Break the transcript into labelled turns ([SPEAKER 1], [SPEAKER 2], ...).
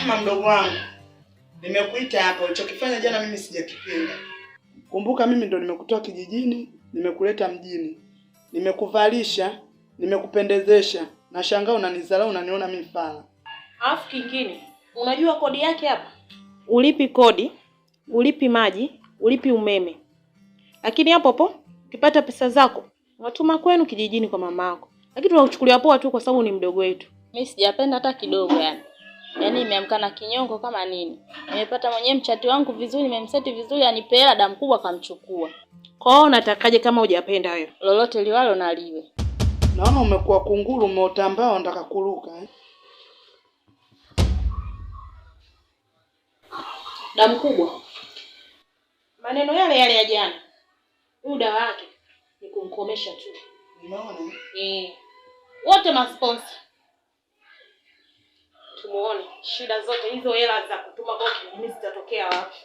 [SPEAKER 1] Rahma mdogo wangu, nimekuita hapa, ulichokifanya jana mimi sijakipenda. Kumbuka mimi ndo nimekutoa kijijini, nimekuleta mjini. Nimekuvalisha, nimekupendezesha. Nashangaa unanidharau, unaniona mimi fala.
[SPEAKER 2] Alafu kingine, unajua kodi yake hapa? Ulipi kodi, ulipi maji, ulipi umeme. Lakini hapo ukipata pesa zako, unatuma kwenu kijijini kwa mamako. Lakini tunakuchukulia poa tu kwa sababu ni mdogo wetu.
[SPEAKER 3] Mimi sijapenda hata kidogo yani. Yaani nimeamka na kinyongo kama nini. Nimepata mwenyewe mchati wangu vizuri, nimemseti vizuri, anipe hela damu kubwa kamchukua.
[SPEAKER 2] Kwa hiyo unatakaje kama hujapenda wewe?
[SPEAKER 3] Lolote liwalo na liwe.
[SPEAKER 1] Naona umekuwa kunguru, umeotambaa unataka kuruka
[SPEAKER 2] Damu kubwa. Maneno yale yale ya jana. Huyu dawa yake ni kumkomesha tu.
[SPEAKER 1] Unaona?
[SPEAKER 2] Wote masponsor. Tumuone shida zote hizo, hela za kutuma boki mimi zitatokea wapi?